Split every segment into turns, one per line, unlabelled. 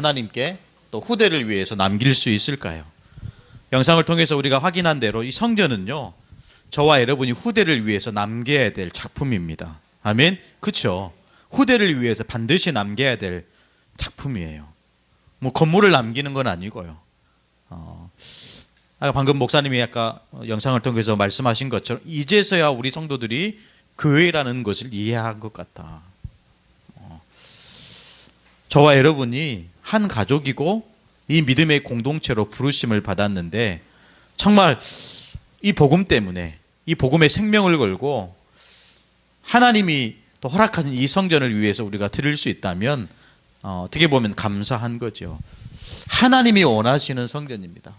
하나님께 또 후대를 위해서 남길 수 있을까요? 영상을 통해서 우리가 확인한 대로 이 성전은요, 저와 여러분이 후대를 위해서 남겨야 될 작품입니다. 아멘. 그렇죠. 후대를 위해서 반드시 남겨야 될 작품이에요. 뭐 건물을 남기는 건 아니고요. 방금 목사님이 아까 영상을 통해서 말씀하신 것처럼 이제서야 우리 성도들이 교회라는 것을 이해한 것 같다. 저와 여러분이 한 가족이고 이 믿음의 공동체로 부르심을 받았는데, 정말 이 복음 때문에, 이 복음의 생명을 걸고 하나님이 또 허락하신 이 성전을 위해서 우리가 드릴 수 있다면 어떻게 보면 감사한 거죠. 하나님이 원하시는 성전입니다.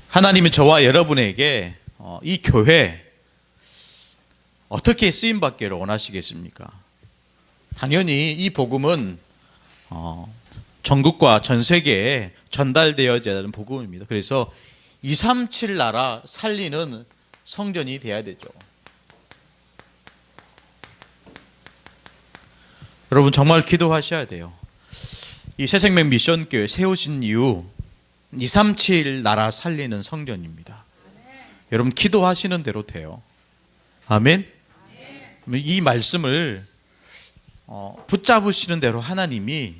하나님은 저와 여러분에게 이 교회 어떻게 쓰임받기를 원하시겠습니까? 당연히 이 복음은 전국과 전 세계에 전달되어야 하는 복음입니다. 그래서 237 나라 살리는 성전이 돼야 되죠. 여러분 정말 기도하셔야 돼요. 이 새생명 미션교회 세우신 이유 237 나라 살리는 성전입니다. 여러분 기도하시는 대로 돼요. 아멘. 이 말씀을 붙잡으시는 대로 하나님이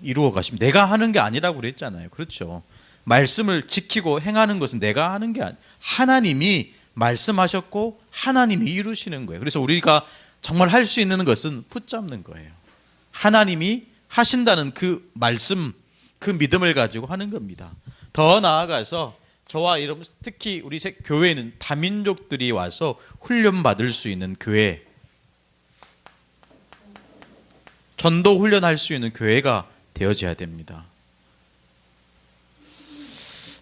이루어 가십니다. 내가 하는 게 아니라고 그랬잖아요. 그렇죠. 말씀을 지키고 행하는 것은 내가 하는 게 아니에요. 하나님이 말씀하셨고 하나님이 이루시는 거예요. 그래서 우리가 정말 할 수 있는 것은 붙잡는 거예요. 하나님이 하신다는 그 말씀, 그 믿음을 가지고 하는 겁니다. 더 나아가서 저와 여러분, 특히 우리 교회는 다민족들이 와서 훈련받을 수 있는 교회, 전도 훈련할 수 있는 교회가 되어져야 됩니다.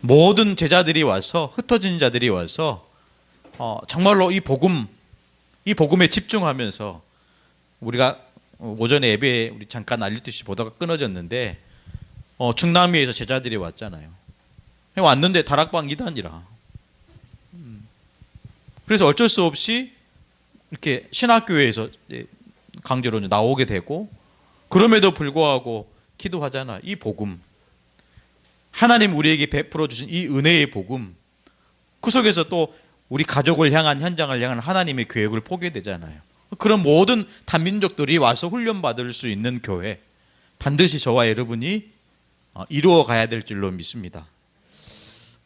모든 제자들이 와서, 흩어진 자들이 와서 정말로 이 복음에 집중하면서, 우리가 오전에 예배에 우리 잠깐 알렸듯이 보다가 끊어졌는데 중남미에서 제자들이 왔잖아요. 왔는데 다락방 2단이라. 그래서 어쩔 수 없이 이렇게 신학교회에서 강제로 나오게 되고, 그럼에도 불구하고 기도하잖아. 이 복음, 하나님 우리에게 베풀어 주신 이 은혜의 복음, 그 속에서 또 우리 가족을 향한, 현장을 향한 하나님의 계획을 보게 되잖아요. 그런 모든 단민족들이 와서 훈련받을 수 있는 교회, 반드시 저와 여러분이 이루어 가야 될 줄로 믿습니다.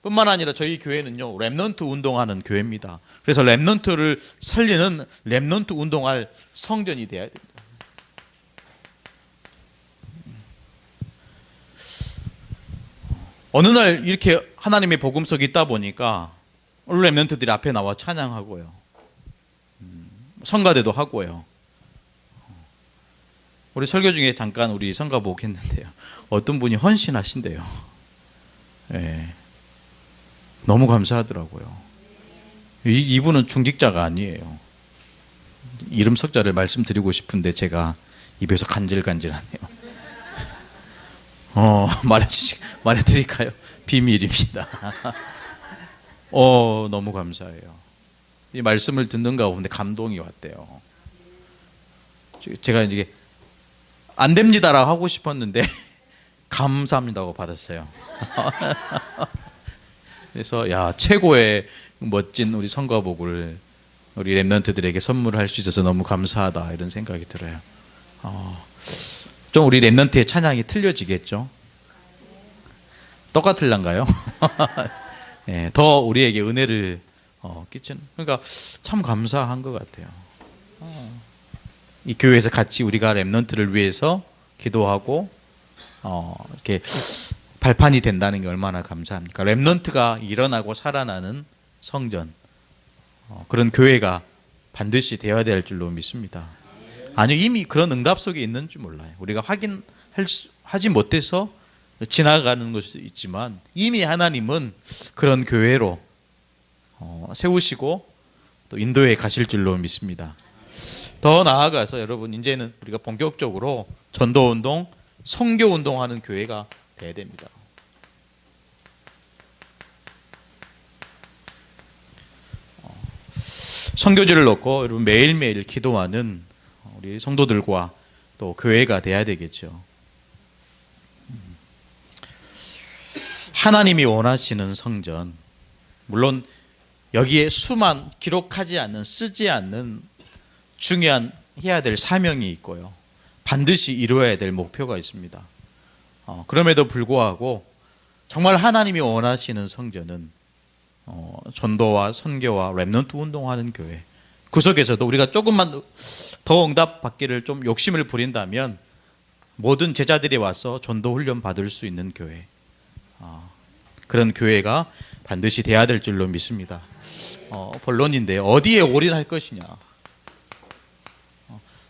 뿐만 아니라 저희 교회는요, 렘넌트 운동하는 교회입니다. 그래서 렘넌트를 살리는, 렘넌트 운동할 성전이 되어야 됩니다. 어느 날 이렇게 하나님의 복음석이 있다 보니까 렘넌트들이 앞에 나와 찬양하고요, 성가대도 하고요. 우리 설교 중에 잠깐 우리 성가복 했는데요, 어떤 분이 헌신하신대요. 네. 너무 감사하더라고요. 이분은 중직자가 아니에요. 이름 석자를 말씀드리고 싶은데 제가 입에서 간질간질하네요. 말해드릴까요? 비밀입니다. 너무 감사해요. 이 말씀을 듣는 가운데 감동이 왔대요. 제가 이제 안 됩니다라고 하고 싶었는데 감사합니다고 받았어요. 그래서 야, 최고의 멋진 우리 성가복을 우리 렘넌트들에게 선물할 수 있어서 너무 감사하다, 이런 생각이 들어요. 좀 우리 렘넌트의 찬양이 틀려지겠죠? 똑같을란가요? 네, 더 우리에게 은혜를 끼치는, 그러니까 참 감사한 것 같아요. 이 교회에서 같이 우리가 렘넌트를 위해서 기도하고 이렇게 발판이 된다는 게 얼마나 감사합니까? 렘넌트가 일어나고 살아나는 성전, 그런 교회가 반드시 되어야 될 줄로 믿습니다. 아니요, 이미 그런 응답 속에 있는지 몰라요. 우리가 하지 못해서 지나가는 것도 있지만 이미 하나님은 그런 교회로 세우시고 또 인도에 가실 줄로 믿습니다. 더 나아가서 여러분, 이제는 우리가 본격적으로 전도운동, 선교운동하는 교회가 돼야 됩니다. 선교지를 놓고 여러분 매일매일 기도하는 우리 성도들과 또 교회가 돼야 되겠죠. 하나님이 원하시는 성전, 물론 여기에 수만 기록하지 않는, 쓰지 않는 중요한 해야 될 사명이 있고요. 반드시 이루어야 될 목표가 있습니다. 그럼에도 불구하고 정말 하나님이 원하시는 성전은 전도와 선교와 렘넌트 운동하는 교회, 그 속에서도 우리가 조금만 더 응답받기를 좀 욕심을 부린다면 모든 제자들이 와서 전도 훈련 받을 수 있는 교회, 그런 교회가 반드시 돼야 될 줄로 믿습니다. 본론인데 어디에 올인할 것이냐,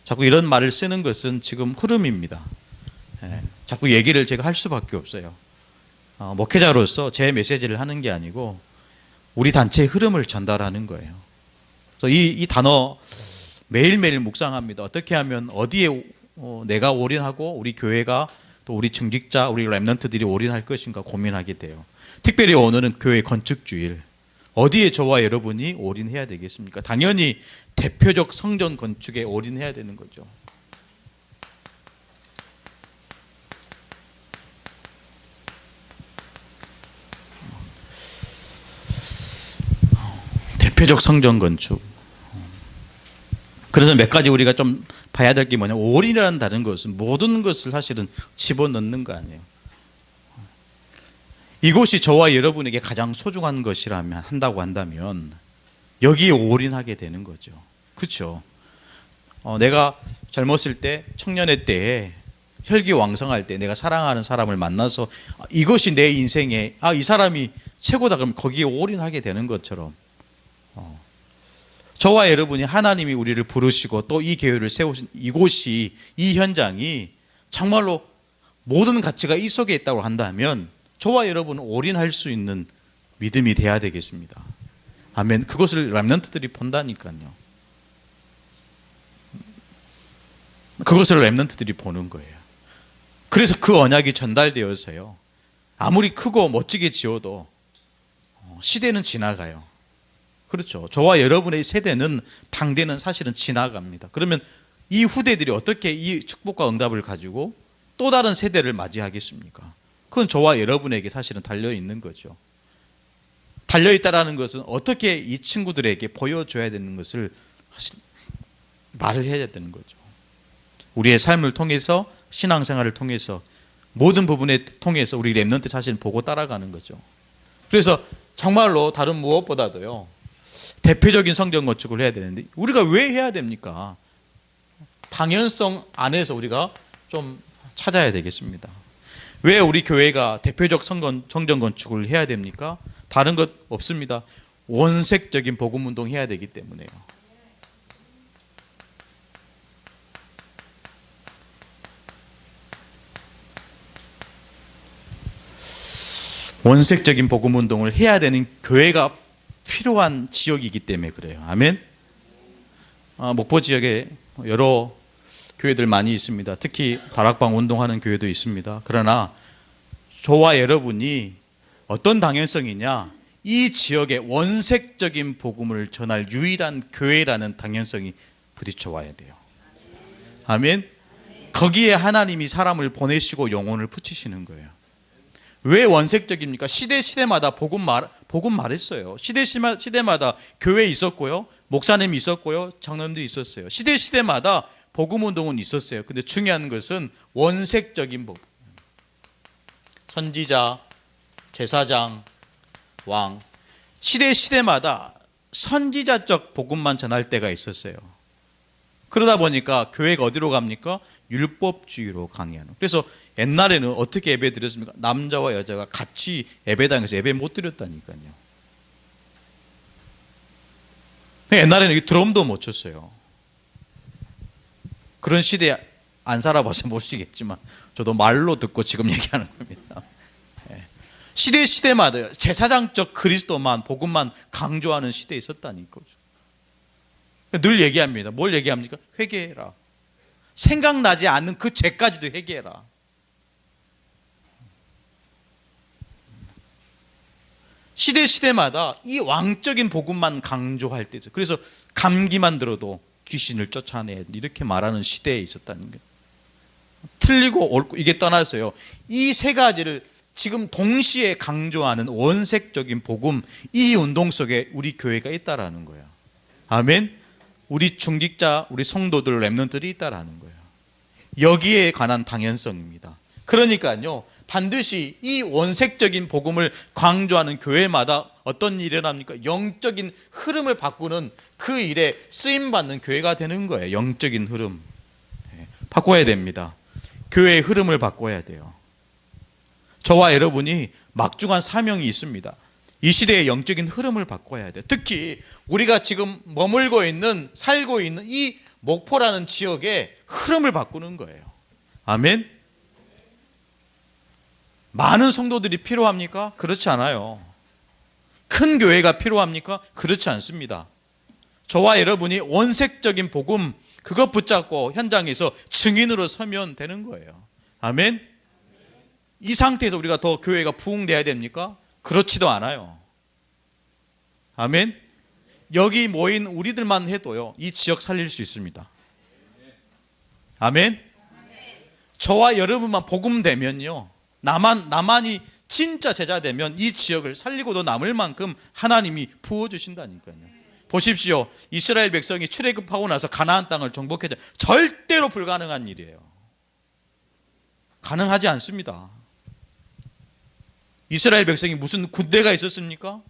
자꾸 이런 말을 쓰는 것은 지금 흐름입니다. 자꾸 얘기를 제가 할 수밖에 없어요. 목회자로서 제 메시지를 하는 게 아니고 우리 단체의 흐름을 전달하는 거예요. 그래서 이 단어 매일매일 묵상합니다. 어떻게 하면 어디에 내가 올인하고 우리 교회가 또 우리 중직자, 우리 렘넌트들이 올인할 것인가 고민하게 돼요. 특별히 오늘은 교회 건축주일, 어디에 저와 여러분이 올인해야 되겠습니까? 당연히 대표적 성전 건축에 올인해야 되는 거죠. 대표적 성전 건축. 그래서 몇 가지 우리가 좀 봐야 될 게 뭐냐, 올인이라는 다른 것은 모든 것을 사실은 집어넣는 거 아니에요. 이곳이 저와 여러분에게 가장 소중한 것이라면, 한다고 한다면 여기에 올인하게 되는 거죠. 그렇죠? 내가 젊었을 때, 청년의 때에 혈기왕성할 때 내가 사랑하는 사람을 만나서 이것이 내 인생에 이 사람이 최고다, 그럼 거기에 올인하게 되는 것처럼 저와 여러분이 하나님이 우리를 부르시고 또 이 교회를 세우신 이곳이, 이 현장이 정말로 모든 가치가 이 속에 있다고 한다면 저와 여러분은 올인할 수 있는 믿음이 돼야 되겠습니다. 아멘. 그것을 렘넌트들이 본다니까요. 그것을 렘넌트들이 보는 거예요. 그래서 그 언약이 전달되어서요, 아무리 크고 멋지게 지어도 시대는 지나가요. 그렇죠. 저와 여러분의 세대는, 당대는 사실은 지나갑니다. 그러면 이 후대들이 어떻게 이 축복과 응답을 가지고 또 다른 세대를 맞이하겠습니까? 그건 저와 여러분에게 사실은 달려있는 거죠. 달려있다라는 것은 어떻게 이 친구들에게 보여줘야 되는 것을 사실 말을 해야 되는 거죠. 우리의 삶을 통해서, 신앙생활을 통해서, 모든 부분에 통해서 우리 렘넌트 자신을 보고 따라가는 거죠. 그래서 정말로 다른 무엇보다도요, 대표적인 성전 건축을 해야 되는데 우리가 왜 해야 됩니까? 당연성 안에서 우리가 좀 찾아야 되겠습니다. 왜 우리 교회가 대표적 성전 건축을 해야 됩니까? 다른 것 없습니다. 원색적인 복음 운동 해야 되기 때문에요. 원색적인 복음 운동을 해야 되는 교회가 필요한 지역이기 때문에 그래요. 아멘. 목포 지역에 여러 교회들 많이 있습니다. 특히 다락방 운동하는 교회도 있습니다. 그러나 저와 여러분이 어떤 당연성이냐, 이 지역에 원색적인 복음을 전할 유일한 교회라는 당연성이 부딪혀 와야 돼요. 아멘. 거기에 하나님이 사람을 보내시고 영혼을 붙이시는 거예요. 왜 원색적입니까? 시대마다 복음 말했어요. 시대마다 교회 있었고요, 목사님이 있었고요, 장로님들이 있었어요. 시대마다 복음 운동은 있었어요. 근데 중요한 것은 원색적인 복음. 선지자, 제사장, 왕, 시대마다 선지자적 복음만 전할 때가 있었어요. 그러다 보니까 교회가 어디로 갑니까? 율법주의로 강의하는. 그래서 옛날에는 어떻게 예배 드렸습니까? 남자와 여자가 같이 예배당에서 예배 못 드렸다니까요. 옛날에는 드럼도 못 쳤어요. 그런 시대에 안 살아봐서 모르시겠지만 저도 말로 듣고 지금 얘기하는 겁니다. 시대마다 제사장적 그리스도만, 복음만 강조하는 시대에 있었다니까요. 늘 얘기합니다. 뭘 얘기합니까? 회개해라. 생각나지 않는 그 죄까지도 회개해라. 시대마다 이 왕적인 복음만 강조할 때죠. 그래서 감기만 들어도 귀신을 쫓아내 이렇게 말하는 시대에 있었다는 거예요. 틀리고 옳고 이게 떠나서요, 이 세 가지를 지금 동시에 강조하는 원색적인 복음, 이 운동 속에 우리 교회가 있다라는 거예요. 아멘. 우리 중직자, 우리 성도들, 렘넌트들이 있다라는 거예요. 여기에 관한 당연성입니다. 그러니까요, 반드시 이 원색적인 복음을 강조하는 교회마다 어떤 일이 일어납니까? 영적인 흐름을 바꾸는 그 일에 쓰임받는 교회가 되는 거예요. 영적인 흐름 바꿔야 됩니다. 교회의 흐름을 바꿔야 돼요. 저와 여러분이 막중한 사명이 있습니다. 이 시대의 영적인 흐름을 바꿔야 돼요. 특히 우리가 지금 머물고 있는, 살고 있는 이 목포라는 지역의 흐름을 바꾸는 거예요. 아멘. 많은 성도들이 필요합니까? 그렇지 않아요. 큰 교회가 필요합니까? 그렇지 않습니다. 저와 여러분이 원색적인 복음, 그것 붙잡고 현장에서 증인으로 서면 되는 거예요. 아멘. 이 상태에서 우리가 더 교회가 부흥돼야 됩니까? 그렇지도 않아요. 아멘. 여기 모인 우리들만 해도요, 이 지역 살릴 수 있습니다. 아멘. 저와 여러분만 복음 되면요, 나만이 진짜 제자 되면 이 지역을 살리고도 남을 만큼 하나님이 부어주신다니까요. 보십시오. 이스라엘 백성이 출애굽하고 나서 가나안 땅을 정복했죠. 절대로 불가능한 일이에요. 가능하지 않습니다. 이스라엘 백성이 무슨 군대가 있었습니까?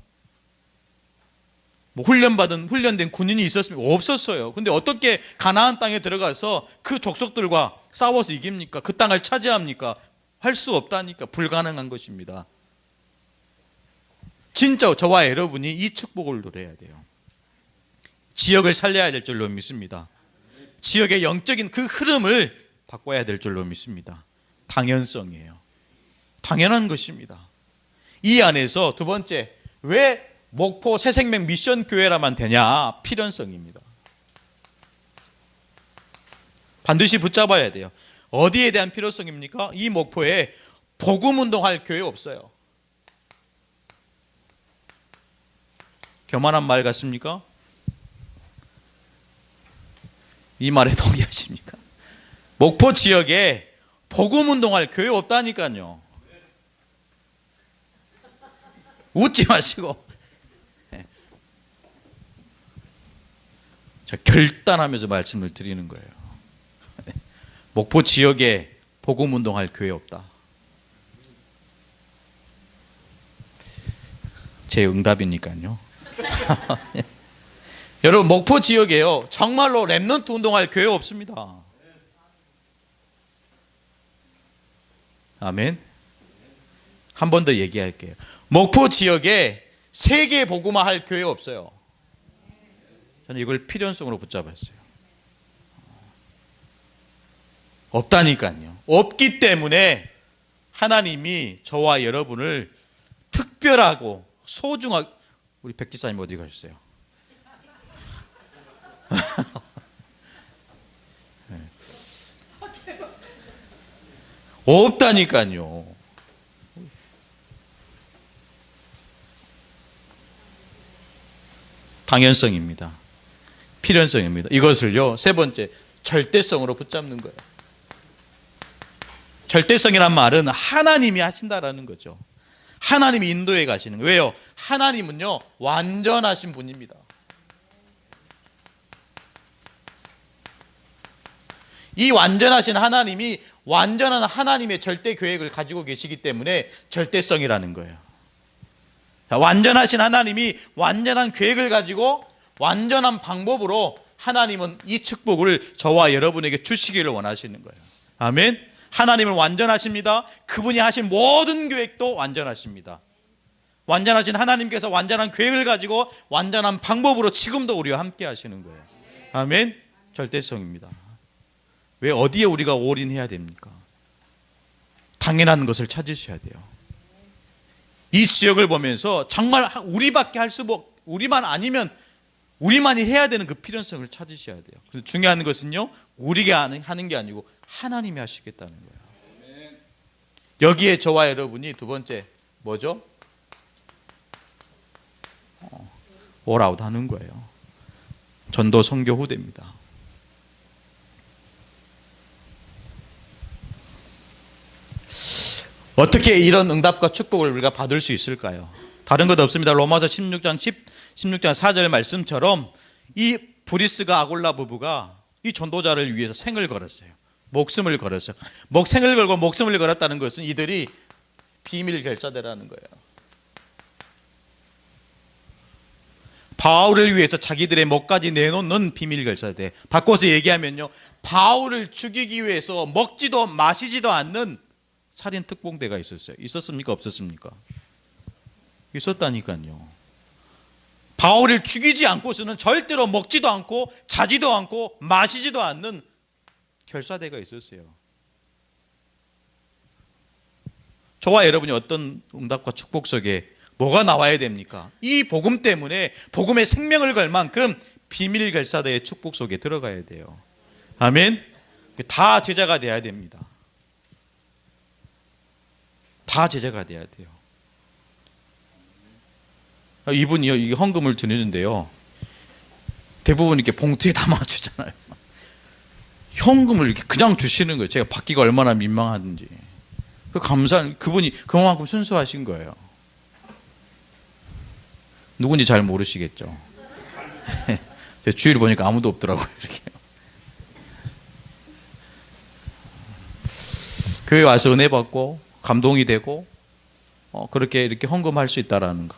뭐 훈련된 군인이 있었습니까? 없었어요. 근데 어떻게 가나안 땅에 들어가서 그 족속들과 싸워서 이깁니까? 그 땅을 차지합니까? 할 수 없다니까. 불가능한 것입니다. 진짜 저와 여러분이 이 축복을 누려야 돼요. 지역을 살려야 될 줄로 믿습니다. 지역의 영적인 그 흐름을 바꿔야 될 줄로 믿습니다. 당연성이에요. 당연한 것입니다. 이 안에서 두 번째, 왜 목포 새생명 미션 교회라만 되냐? 필연성입니다. 반드시 붙잡아야 돼요. 어디에 대한 필요성입니까? 이 목포에 복음 운동할 교회 없어요. 교만한 말 같습니까? 이 말에 동의하십니까? 목포 지역에 복음 운동할 교회 없다니까요. 웃지 마시고. 저 결단하면서 말씀을 드리는 거예요. 목포 지역에 복음 운동할 교회 없다. 제 응답이니까요. 여러분, 목포 지역에요, 정말로 렘넌트 운동할 교회 없습니다. 아멘. 한 번 더 얘기할게요. 목포 지역에 세계 복음화 할 교회 없어요. 저는 이걸 필연성으로 붙잡았어요. 없다니까요. 없기 때문에 하나님이 저와 여러분을 특별하고 소중하게, 우리 백지사님 어디 가셨어요? 없다니까요. 당연성입니다. 필연성입니다. 이것을요, 세 번째, 절대성으로 붙잡는 거예요. 절대성이란 말은 하나님이 하신다라는 거죠. 하나님이 인도해 가시는 거예요. 왜요? 하나님은요, 완전하신 분입니다. 이 완전하신 하나님이 완전한 하나님의 절대 계획을 가지고 계시기 때문에 절대성이라는 거예요. 완전하신 하나님이 완전한 계획을 가지고 완전한 방법으로 하나님은 이 축복을 저와 여러분에게 주시기를 원하시는 거예요. 아멘. 하나님은 완전하십니다. 그분이 하신 모든 계획도 완전하십니다. 완전하신 하나님께서 완전한 계획을 가지고 완전한 방법으로 지금도 우리와 함께 하시는 거예요. 아멘. 절대성입니다. 왜 어디에 우리가 올인해야 됩니까? 당연한 것을 찾으셔야 돼요. 이 지역을 보면서 정말 우리밖에 할 수 없고, 우리만 아니면 우리만이 해야 되는 그 필연성을 찾으셔야 돼요. 그래서 중요한 것은요, 우리가 하는 게 아니고 하나님이 하시겠다는 거예요. 여기에 저와 여러분이 두 번째 뭐죠? 올아웃 하는 거예요. 전도 선교 후대입니다. 어떻게 이런 응답과 축복을 우리가 받을 수 있을까요? 다른 것 없습니다. 로마서 16장 4절 말씀처럼 이 브리스가 아굴라 부부가 이 전도자를 위해서 생을 걸었어요. 목숨을 걸었어요. 생을 걸고 목숨을 걸었다는 것은 이들이 비밀 결사대라는 거예요. 바울을 위해서 자기들의 목까지 내놓는 비밀 결사대. 바꿔서 얘기하면요, 바울을 죽이기 위해서 먹지도 마시지도 않는 살인 특공대가 있었어요. 있었습니까? 없었습니까? 있었다니까요. 바울을 죽이지 않고서는 절대로 먹지도 않고 자지도 않고 마시지도 않는 결사대가 있었어요. 저와 여러분이 어떤 응답과 축복 속에 뭐가 나와야 됩니까? 이 복음 때문에 복음의 생명을 걸 만큼 비밀 결사대의 축복 속에 들어가야 돼요. 아멘. 다 제자가 돼야 됩니다. 다 제자가 돼야 돼요. 이분이요, 이 헌금을 드리는데요, 대부분 이렇게 봉투에 담아주잖아요. 현금을 이렇게 그냥 주시는 거예요. 제가 받기가 얼마나 민망하든지. 감사한, 그분이 그만큼 순수하신 거예요. 누군지 잘 모르시겠죠. 주위를 보니까 아무도 없더라고요. 이렇게. 교회 와서 은혜 받고 감동이 되고 그렇게 이렇게 헌금할 수 있다라는 거.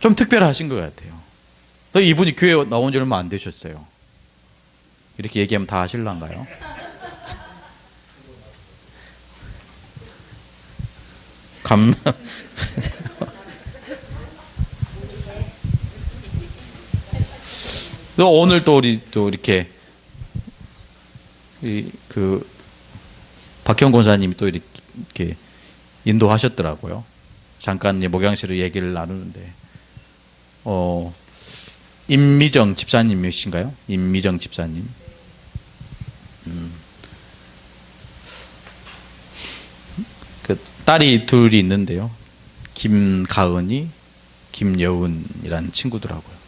좀 특별하신 것 같아요. 또 이분이 교회 나온 지 얼마 안 되셨어요. 이렇게 얘기하면 다 아실란가요? 오늘 또 우리 또 이렇게 박형 권사님이 또 이렇게 인도하셨더라고요. 잠깐 목양실로 얘기를 나누는데, 임미정 집사님이신가요? 임미정 집사님. 그 딸이 둘이 있는데요. 김가은이, 김여운이라는 친구더라고요.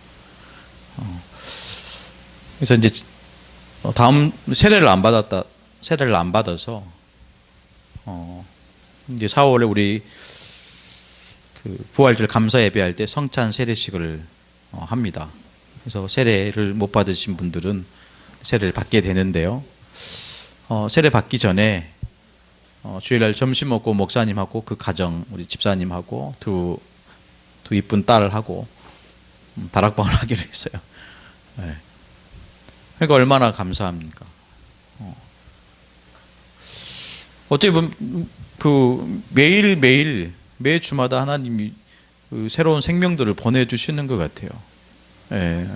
그래서 이제 다음 세례를 안 받아서 이제 4월에 우리 그 부활절 감사 예배할 때 성찬 세례식을 합니다. 그래서 세례를 못 받으신 분들은 세례를 받게 되는데요. 세례 받기 전에 주일날 점심 먹고 목사님하고 그 가정, 우리 집사님하고 두 이쁜 딸하고 다락방을 하기로 했어요. 네. 그러니까 얼마나 감사합니까? 어떻게 보면 매일 매 주마다 하나님이 새로운 생명들을 보내주시는 것 같아요. 예.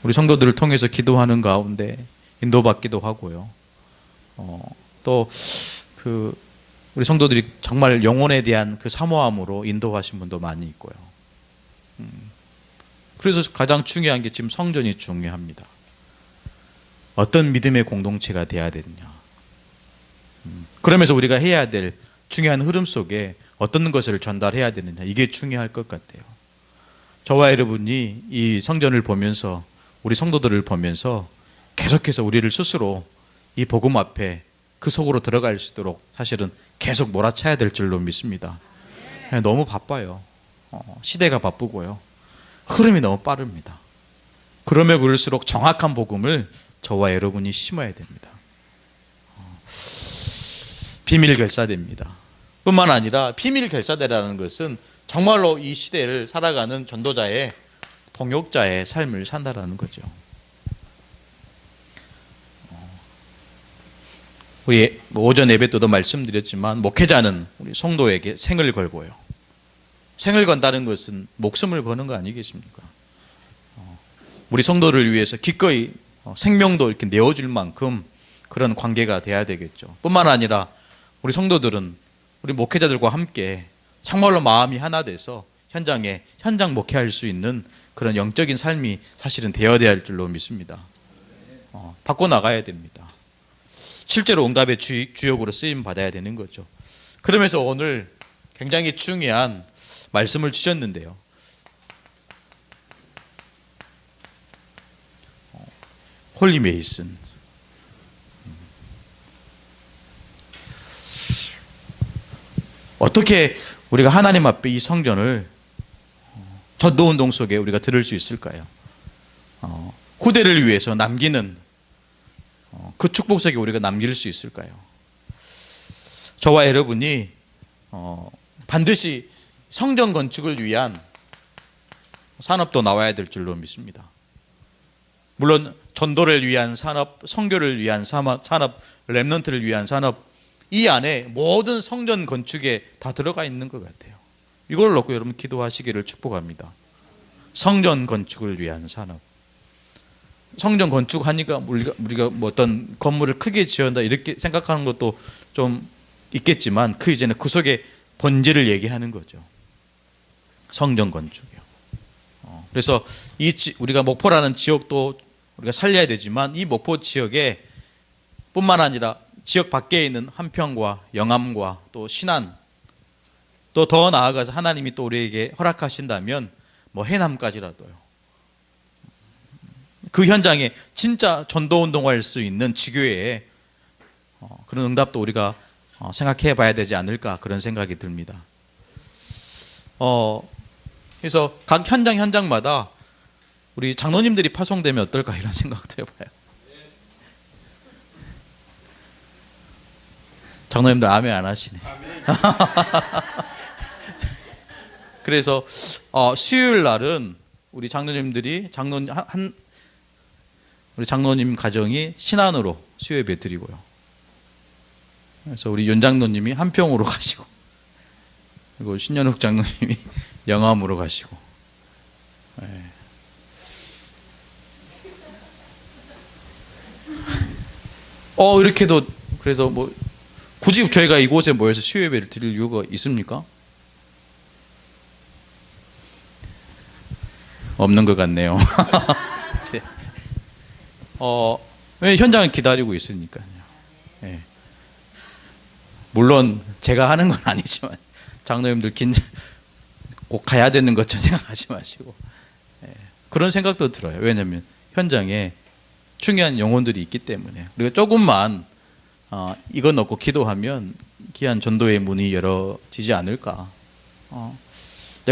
우리 성도들을 통해서 기도하는 가운데 인도받기도 하고요. 또 우리 성도들이 정말 영혼에 대한 그 사모함으로 인도하신 분도 많이 있고요. 그래서 가장 중요한 게 지금 성전이 중요합니다. 어떤 믿음의 공동체가 돼야 되느냐. 그러면서 우리가 해야 될 중요한 흐름 속에 어떤 것을 전달해야 되느냐. 이게 중요할 것 같아요. 저와 여러분이 이 성전을 보면서, 우리 성도들을 보면서 계속해서 우리를 스스로 이 복음 앞에 그 속으로 들어갈 수 있도록 사실은 계속 몰아쳐야 될 줄로 믿습니다. 너무 바빠요. 시대가 바쁘고요. 흐름이 너무 빠릅니다. 그러면 그럴수록 정확한 복음을 저와 여러분이 심어야 됩니다. 비밀 결사대입니다. 뿐만 아니라 비밀 결사대라는 것은 정말로 이 시대를 살아가는 전도자의, 동역자의 삶을 산다라는 거죠. 우리 오전 예배 때도 말씀드렸지만, 목회자는 우리 성도에게 생을 걸고요. 생을 건다는 것은 목숨을 거는 거 아니겠습니까? 우리 성도를 위해서 기꺼이 생명도 이렇게 내어줄 만큼 그런 관계가 돼야 되겠죠. 뿐만 아니라 우리 성도들은 우리 목회자들과 함께 정말로 마음이 하나 돼서 현장 목회할 수 있는 그런 영적인 삶이 사실은 되어야 할 줄로 믿습니다. 바꿔나가야 됩니다. 실제로 응답의 주역으로 쓰임 받아야 되는 거죠. 그러면서 오늘 굉장히 중요한 말씀을 주셨는데요. 홀리 메이슨. 어떻게 우리가 하나님 앞에 이 성전을 전도운동 속에 우리가 들을 수 있을까요? 후대를 위해서 남기는 그 축복 속에 우리가 남길 수 있을까요? 저와 여러분이 반드시 성전 건축을 위한 산업도 나와야 될 줄로 믿습니다. 물론 전도를 위한 산업, 선교를 위한 산업, 렘넌트를 위한 산업, 이 안에 모든 성전 건축에 다 들어가 있는 것 같아요. 이걸 놓고 여러분 기도하시기를 축복합니다. 성전 건축을 위한 산업. 성전 건축하니까 우리가 뭐 어떤 건물을 크게 지은다 이렇게 생각하는 것도 좀 있겠지만 그 이제는 그 속에 본질을 얘기하는 거죠. 성전 건축이요. 그래서 우리가 목포라는 지역도 우리가 살려야 되지만 이 목포 지역에 뿐만 아니라 지역 밖에 있는 한평과 영암과 또 신안, 또 더 나아가서 하나님이 또 우리에게 허락하신다면 뭐 해남까지라도요. 그 현장에 진짜 전도운동할 수 있는 지교회에 그런 응답도 우리가 생각해 봐야 되지 않을까, 그런 생각이 듭니다. 그래서 각 현장마다 우리 장로님들이 파송되면 어떨까, 이런 생각도 해봐요. 장로님들 아멘 안 하시네. 그래서 수요일 날은 우리 장로님들이 우리 장로님 가정이 신안으로 수요예배 드리고요. 그래서 우리 윤 장로님이 한평으로 가시고, 그리고 신연욱 장로님이 영암으로 가시고. 네. 이렇게도, 그래서 뭐 굳이 저희가 이곳에 모여서 수요예배를 드릴 이유가 있습니까? 없는 것 같네요. 왜 현장을 기다리고 있으니까요. 네. 물론 제가 하는 건 아니지만 장로님들 꼭 가야 되는 것처럼 생각하지 마시고, 네. 그런 생각도 들어요. 왜냐하면 현장에 중요한 영혼들이 있기 때문에 우리가 조금만 이거 넣고 기도하면 귀한 전도의 문이 열어지지 않을까.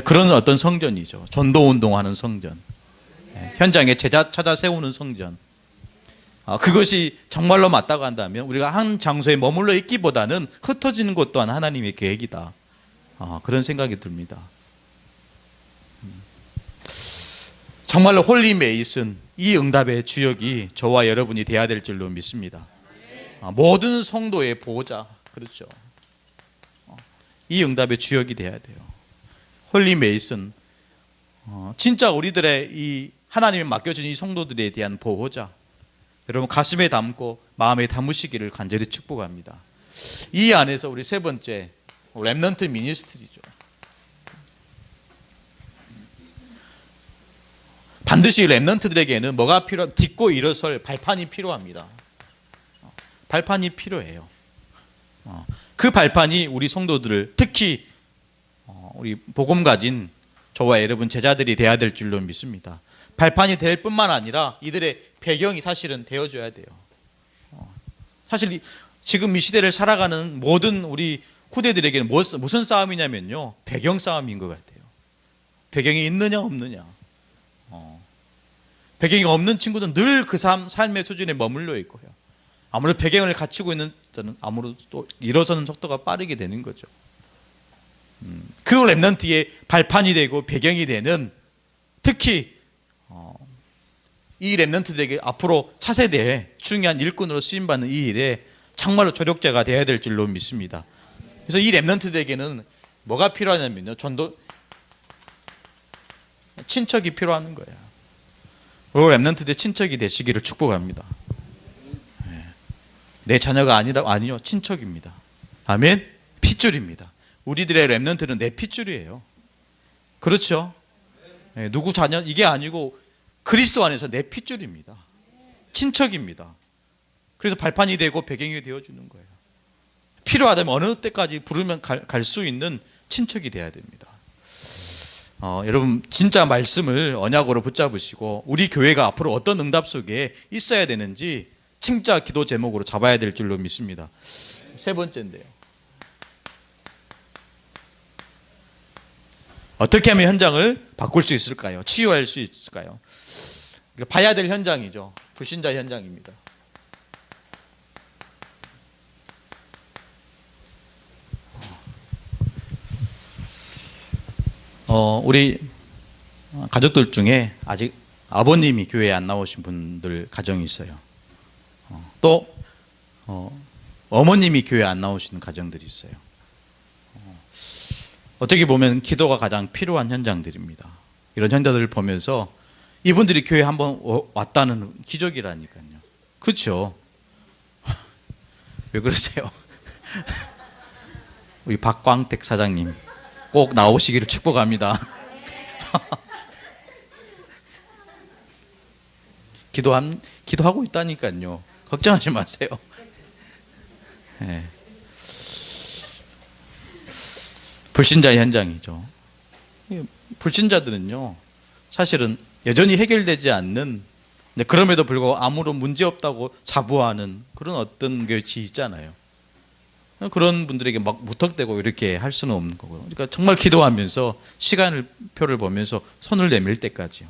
그런 어떤 성전이죠. 전도운동하는 성전, 현장에 제자 찾아 세우는 성전. 그것이 정말로 맞다고 한다면 우리가 한 장소에 머물러 있기보다는 흩어지는 것 또한 하나님의 계획이다. 그런 생각이 듭니다. 정말로 홀리 메이슨, 이 응답의 주역이 저와 여러분이 되어야 될 줄로 믿습니다. 모든 성도의 보호자, 그렇죠. 이 응답의 주역이 되어야 돼요. 홀리 메이슨, 진짜 우리들의 이 하나님이 맡겨준 이 성도들에 대한 보호자, 여러분 가슴에 담고 마음에 담으시기를 간절히 축복합니다. 이 안에서 우리 세 번째, 렘넌트 미니스트리죠. 반드시 렘넌트들에게는 뭐가 딛고 일어설 발판이 필요합니다. 발판이 필요해요. 그 발판이 우리 성도들을, 특히 우리 복음 가진 저와 여러분 제자들이 되어야 될 줄로 믿습니다. 발판이 될 뿐만 아니라 이들의 배경이 사실은 되어줘야 돼요. 사실 지금 이 시대를 살아가는 모든 우리 후대들에게는 무슨 싸움이냐면요, 배경 싸움인 것 같아요. 배경이 있느냐 없느냐. 배경이 없는 친구들은 늘 그 삶의 수준에 머물러 있고요. 아무래도 배경을 갖추고 있는 자는 아무래도 또 일어서는 속도가 빠르게 되는 거죠. 그 렘넌트의 발판이 되고 배경이 되는, 특히 이 렘넌트들에게 앞으로 차세대에 중요한 일꾼으로 쓰임받는 이 일에 정말로 조력자가 되어야 될 줄로 믿습니다. 그래서 이 렘넌트들에게는 뭐가 필요하냐면요, 친척이 필요한 거예요. 렘넌트들 친척이 되시기를 축복합니다. 내 자녀가 아니요, 친척입니다. 아멘. 핏줄입니다. 우리들의 렘넌트는 내 핏줄이에요. 그렇죠? 누구 자녀 이게 아니고 그리스도 안에서 내 핏줄입니다. 친척입니다. 그래서 발판이 되고 배경이 되어주는 거예요. 필요하다면 어느 때까지 부르면 갈 수 있는 친척이 돼야 됩니다. 여러분 진짜 말씀을 언약으로 붙잡으시고 우리 교회가 앞으로 어떤 응답 속에 있어야 되는지 진짜 기도 제목으로 잡아야 될 줄로 믿습니다. 세 번째인데요. 어떻게 하면 현장을 바꿀 수 있을까요? 치유할 수 있을까요? 봐야 될 현장이죠. 불신자 현장입니다. 우리 가족들 중에 아직 아버님이 교회에 안 나오신 분들 가정이 있어요. 또 어머님이 교회에 안 나오시는 가정들이 있어요. 어떻게 보면 기도가 가장 필요한 현장들입니다. 이런 현장들을 보면서 이분들이 교회에 한번 왔다는 기적이라니까요. 그렇죠? 왜 그러세요? 우리 박광택 사장님 꼭 나오시기를 축복합니다. 기도하고 있다니까요. 걱정하지 마세요. 네. 불신자 현장이죠. 불신자들은요, 사실은 여전히 해결되지 않는, 그럼에도 불구하고 아무런 문제 없다고 자부하는 그런 어떤 것이 있잖아요. 그런 분들에게 막 무턱대고 이렇게 할 수는 없는 거고요. 그러니까 정말 기도하면서 시간표를 보면서 손을 내밀 때까지요.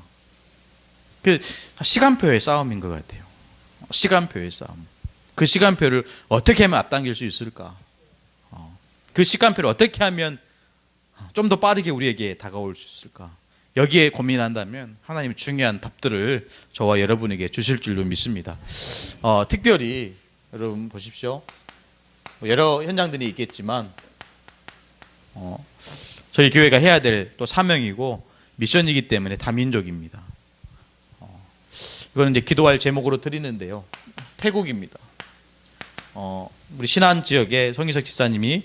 그 시간표의 싸움인 것 같아요. 시간표의 싸움. 그 시간표를 어떻게 하면 앞당길 수 있을까? 그 시간표를 어떻게 하면 좀 더 빠르게 우리에게 다가올 수 있을까? 여기에 고민한다면 하나님 중요한 답들을 저와 여러분에게 주실 줄로 믿습니다. 특별히 여러분 보십시오. 여러 현장들이 있겠지만 저희 교회가 해야 될 또 사명이고 미션이기 때문에 다민족입니다. 이거는 이제 기도할 제목으로 드리는데요. 태국입니다. 우리 신안 지역에 송희석 집사님이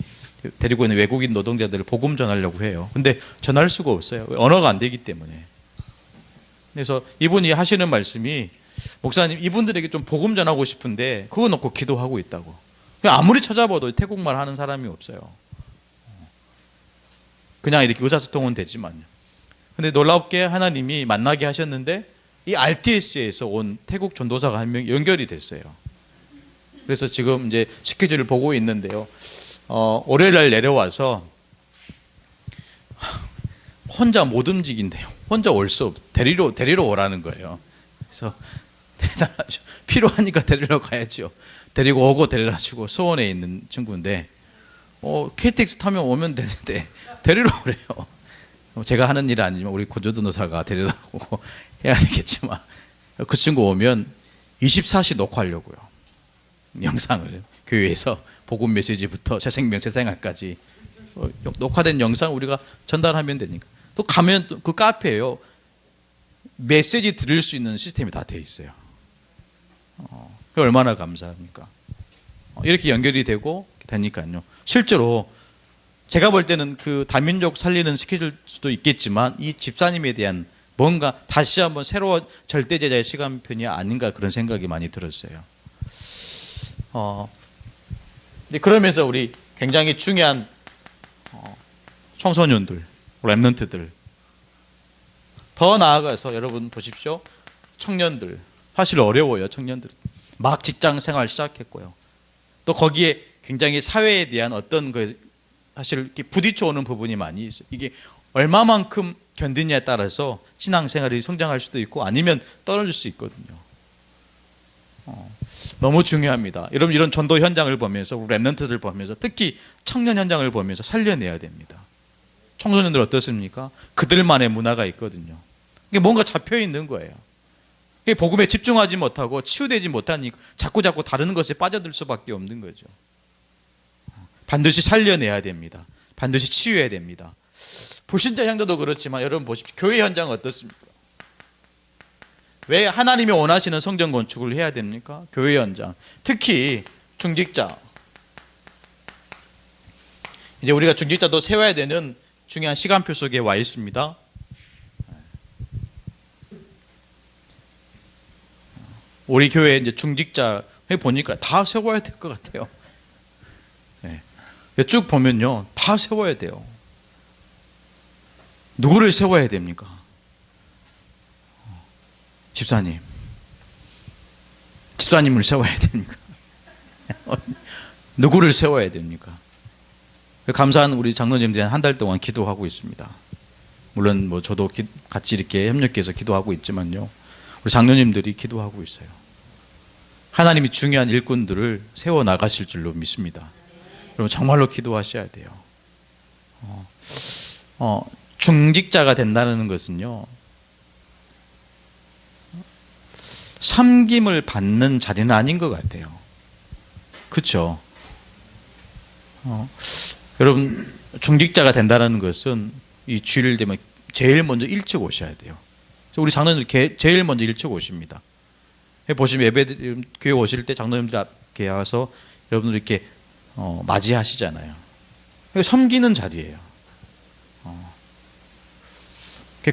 데리고 있는 외국인 노동자들을 복음 전하려고 해요. 근데 전할 수가 없어요. 언어가 안 되기 때문에. 그래서 이분이 하시는 말씀이, 목사님 이분들에게 좀 복음 전하고 싶은데 그거 놓고 기도하고 있다고. 아무리 찾아봐도 태국말 하는 사람이 없어요. 그냥 이렇게 의사소통은 되지만요. 근데 놀랍게 하나님이 만나게 하셨는데 이 RTS에서 온 태국 전도사가 한 명 연결이 됐어요. 그래서 지금 이제 스케줄을 보고 있는데요. 월요일 날 내려와서 혼자 못 움직인대요. 혼자 올 수 없, 데리러 오라는 거예요. 그래서 대단하죠. 필요하니까 데리러 가야죠. 데리고 오고 데려다 주고 수원에 있는 친구인데 KTX 타면 오면 되는데 데리러 오래요. 제가 하는 일은 아니지만 우리 고조도노사가 데려다 오고 해야 되겠지만 그 친구 오면 24시 녹화하려고요. 영상을 교회에서 복음 메시지부터 새 생명 새 생활까지 녹화된 영상 우리가 전달하면 되니까. 또 가면 또 그 카페에요. 메시지 들을 수 있는 시스템이 다 되어 있어요. 얼마나 감사합니까? 이렇게 연결이 되고 되니까요. 실제로 제가 볼 때는 그 다민족 살리는 스케줄 수도 있겠지만 이 집사님에 대한 뭔가 다시 한번 새로운 절대제자의 시간편이 아닌가 그런 생각이 많이 들었어요. 그러면서 우리 굉장히 중요한 청소년들, 랩런트들, 더 나아가서 여러분 보십시오. 청년들, 사실 어려워요. 청년들 막 직장 생활 시작했고요. 또 거기에 굉장히 사회에 대한 어떤 그 사실 이렇게 부딪혀 오는 부분이 많이 있어요. 이게 얼마만큼 견디냐에 따라서 신앙생활이 성장할 수도 있고 아니면 떨어질 수 있거든요. 너무 중요합니다. 여러분 이런 전도 현장을 보면서 우리 랩런트들 보면서 특히 청년 현장을 보면서 살려내야 됩니다. 청소년들 어떻습니까? 그들만의 문화가 있거든요. 이게 뭔가 잡혀 있는 거예요. 이게 복음에 집중하지 못하고 치유되지 못하니까 자꾸 다른 것에 빠져들 수밖에 없는 거죠. 반드시 살려내야 됩니다. 반드시 치유해야 됩니다. 불신자 현장도 그렇지만 여러분 보십시오. 교회 현장은 어떻습니까? 왜 하나님이 원하시는 성전 건축을 해야 됩니까? 교회 현장, 특히 중직자. 이제 우리가 중직자도 세워야 되는 중요한 시간표 속에 와 있습니다. 우리 교회 이제 중직자 보니까 다 세워야 될 것 같아요. 쭉 보면요, 다 세워야 돼요. 누구를 세워야 됩니까? 집사님을 세워야 됩니까? 누구를 세워야 됩니까? 감사한 우리 장로님들이 한 달 동안 기도하고 있습니다. 물론 뭐 저도 같이 이렇게 협력해서 기도하고 있지만요, 우리 장로님들이 기도하고 있어요. 하나님이 중요한 일꾼들을 세워 나가실 줄로 믿습니다. 여러분 정말로 기도하셔야 돼요. 중직자가 된다는 것은요, 섬김을 받는 자리는 아닌 것 같아요. 그렇죠? 여러분 중직자가 된다는 것은 이 주일을 되면 제일 먼저 일찍 오셔야 돼요. 우리 장로님들 제일 먼저 일찍 오십니다. 보시면 예배 교회 오실 때 장로님들 앞에 와서 여러분들 이렇게 맞이하시잖아요. 섬기는 자리예요.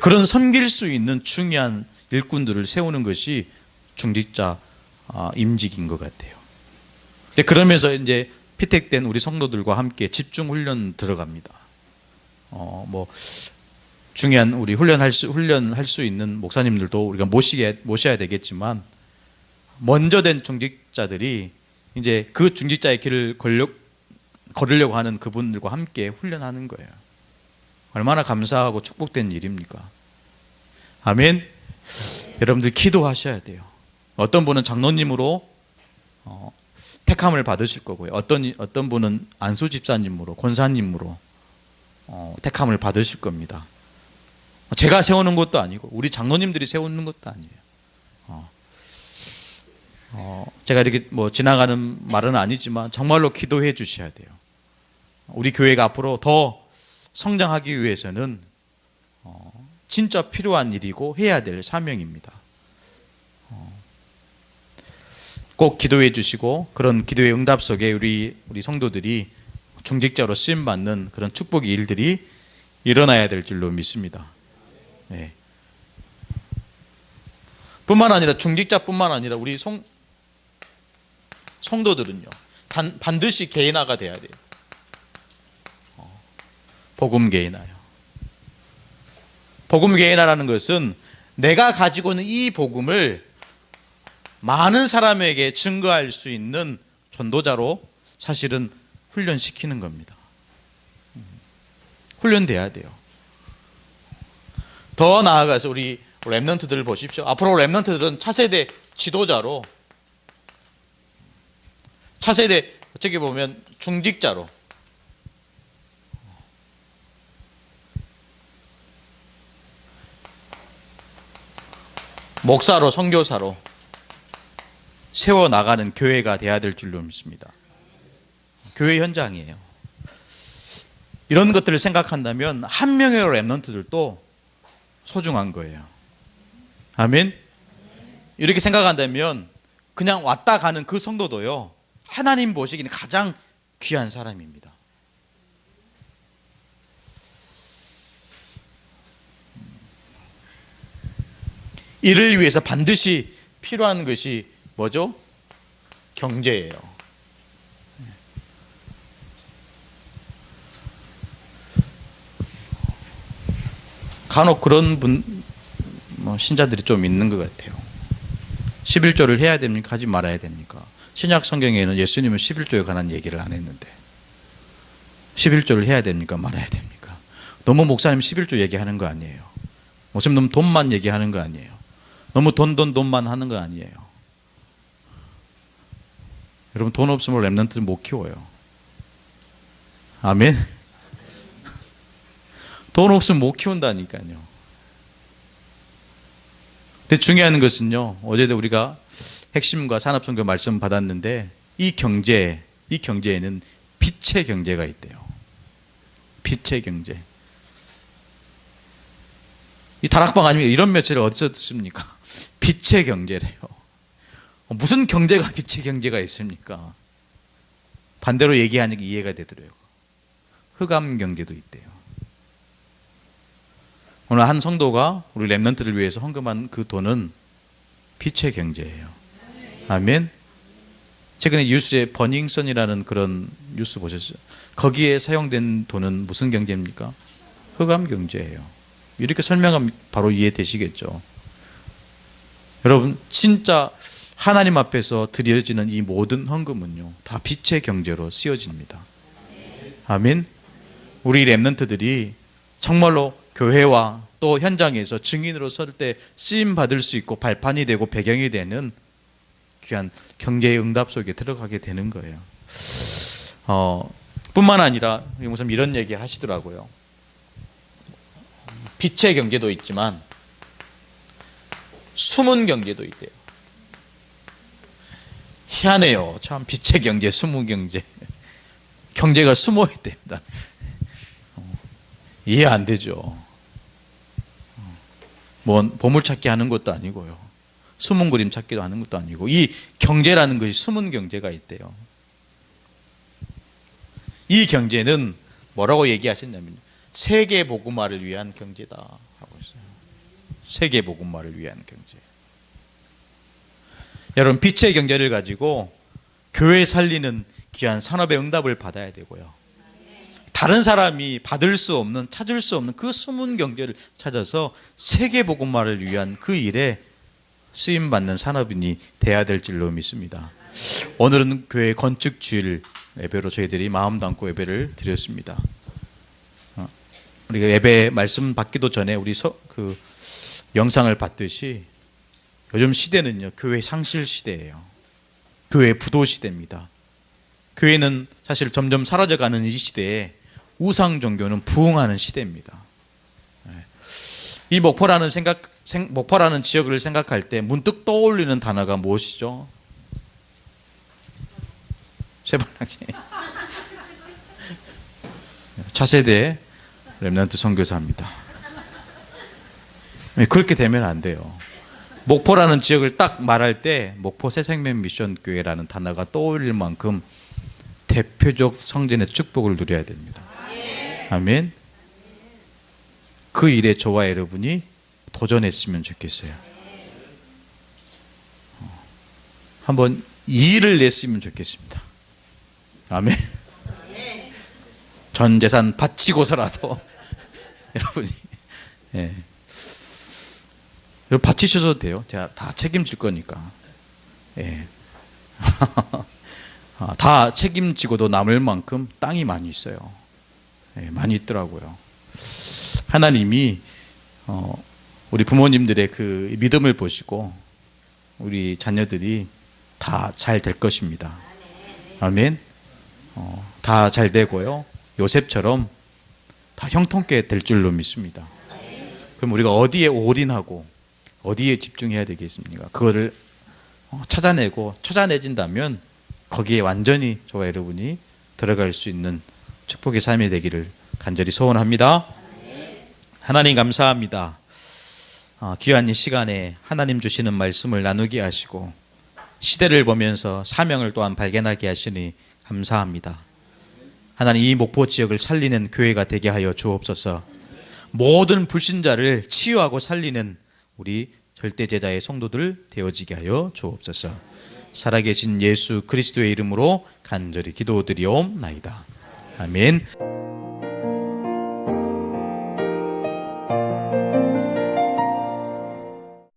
그런 섬길 수 있는 중요한 일꾼들을 세우는 것이 중직자 임직인 것 같아요. 그러면서 이제 피택된 우리 성도들과 함께 집중 훈련 들어갑니다. 뭐 중요한 우리 훈련할 수 있는 목사님들도 우리가 모셔야 되겠지만, 먼저 된 중직자들이 이제 그 중직자의 길을 걸으려고 하는 그분들과 함께 훈련하는 거예요. 얼마나 감사하고 축복된 일입니까? 아멘. 여러분들 기도하셔야 돼요. 어떤 분은 장로님으로 택함을 받으실 거고요. 어떤 분은 안수 집사님으로, 권사님으로 택함을 받으실 겁니다. 제가 세우는 것도 아니고 우리 장로님들이 세우는 것도 아니에요. 제가 이렇게 뭐 지나가는 말은 아니지만 정말로 기도해 주셔야 돼요. 우리 교회가 앞으로 더 성장하기 위해서는 진짜 필요한 일이고 해야 될 사명입니다. 꼭 기도해 주시고, 그런 기도의 응답 속에 우리 성도들이 중직자로 쓰임 받는 그런 축복의 일들이 일어나야 될 줄로 믿습니다. 네. 뿐만 아니라 중직자뿐만 아니라 우리 성도들은요, 반드시 개인화가 돼야 돼요. 복음 개인화요. 복음 개인화라는 것은 내가 가지고 있는 이 복음을 많은 사람에게 증거할 수 있는 전도자로 사실은 훈련시키는 겁니다. 훈련돼야 돼요. 더 나아가서 우리 랩런트들을 보십시오. 앞으로 랩런트들은 차세대 지도자로, 차세대 어떻게 보면 중직자로, 목사로, 선교사로 세워나가는 교회가 돼야 될 줄로 믿습니다. 교회 현장이에요. 이런 것들을 생각한다면 한 명의 랩런트들도 소중한 거예요. 아멘. 이렇게 생각한다면 그냥 왔다 가는 그 성도도요, 하나님 보시기에는 가장 귀한 사람입니다. 이를 위해서 반드시 필요한 것이 뭐죠? 경제예요. 간혹 그런 신자들이 좀 있는 것 같아요. 11조를 해야 됩니까? 하지 말아야 됩니까? 신약 성경에는 예수님은 11조에 관한 얘기를 안 했는데 11조를 해야 됩니까? 말아야 됩니까? 너무 목사님 11조 얘기하는 거 아니에요. 목사님 너무 돈만 얘기하는 거 아니에요. 너무 돈만 하는 거 아니에요. 여러분 돈 없으면 랩런트를 못 키워요. 아멘. 돈 없으면 못 키운다니까요. 근데 중요한 것은요, 어제도 우리가 핵심과 산업선교 말씀 받았는데 이 경제에는 빛의 경제가 있대요. 빛의 경제. 이 다락방 아니면 이런 매체를 어디서 듣습니까? 빛의 경제래요. 무슨 경제가 빛의 경제가 있습니까? 반대로 얘기하니까 이해가 되더라고요. 흑암 경제도 있대요. 오늘 한 성도가 우리 랩런트를 위해서 헌금한 그 돈은 빛의 경제예요. 아멘. 최근에 뉴스에 버닝썬이라는 그런 뉴스 보셨어요? 거기에 사용된 돈은 무슨 경제입니까? 흑암 경제예요. 이렇게 설명하면 바로 이해되시겠죠. 여러분, 진짜 하나님 앞에서 드려지는 이 모든 헌금은요, 다 빛의 경제로 쓰여집니다. 아멘. 우리 렘넌트들이 정말로 교회와 또 현장에서 증인으로 설 때 쓰임 받을 수 있고 발판이 되고 배경이 되는 귀한 경제의 응답 속에 들어가게 되는 거예요. 뿐만 아니라 무슨 이런 얘기 하시더라고요. 빛의 경제도 있지만 숨은 경제도 있대요. 희한해요. 참, 빛의 경제, 숨은 경제. 경제가 숨어 있답니다. 이해 안 되죠. 뭐 보물찾기 하는 것도 아니고요. 숨은 그림 찾기도 하는 것도 아니고, 이 경제라는 것이 숨은 경제가 있대요. 이 경제는 뭐라고 얘기하셨냐면 세계 복음화를 위한 경제다 하고 있어요. 세계 복음화를 위한 경제. 여러분, 빛의 경제를 가지고 교회 살리는 귀한 산업의 응답을 받아야 되고요. 다른 사람이 받을 수 없는, 찾을 수 없는 그 숨은 경제를 찾아서 세계 복음화를 위한 그 일에 쓰임 받는 산업인이 돼야 될 줄로 믿습니다. 오늘은 교회 건축 주일 예배로 저희들이 마음 담고 예배를 드렸습니다. 우리가 예배 말씀 받기도 전에 우리 그 영상을 봤듯이 요즘 시대는요, 교회 상실 시대예요. 교회 부도 시대입니다. 교회는 사실 점점 사라져가는 이 시대에 우상 종교는 부흥하는 시대입니다. 이 목포라는 목포라는 지역을 생각할 때 문득 떠올리는 단어가 무엇이죠? 세번하지. 차세대 렘넌트 선교사입니다. 그렇게 되면 안 돼요. 목포라는 지역을 딱 말할 때 목포 새생명 미션 교회라는 단어가 떠올릴 만큼 대표적 성전의 축복을 누려야 됩니다. 아멘. 그 일에 저와 여러분이 도전했으면 좋겠어요. 한번 이 일을 냈으면 좋겠습니다. 아멘. 전 재산 바치고서라도 여러분이, 예, 여러분 바치셔도 돼요. 제가 다 책임질 거니까. 예. 다 책임지고도 남을 만큼 땅이 많이 있어요. 예, 많이 있더라고요. 하나님이 우리 부모님들의 그 믿음을 보시고 우리 자녀들이 다 잘 될 것입니다. 아멘. 다 잘 되고요. 요셉처럼 다 형통케 될 줄로 믿습니다. 그럼 우리가 어디에 올인하고 어디에 집중해야 되겠습니까? 그거를 찾아내고 찾아내진다면 거기에 완전히 저와 여러분이 들어갈 수 있는 축복의 삶이 되기를 간절히 소원합니다. 하나님 감사합니다. 귀한 이 시간에 하나님 주시는 말씀을 나누게 하시고 시대를 보면서 사명을 또한 발견하게 하시니 감사합니다. 하나님, 이 목포 지역을 살리는 교회가 되게 하여 주옵소서. 모든 불신자를 치유하고 살리는 우리 절대제자의 성도들 되어지게 하여 주옵소서. 살아계신 예수 그리스도의 이름으로 간절히 기도드리옵나이다. 아멘.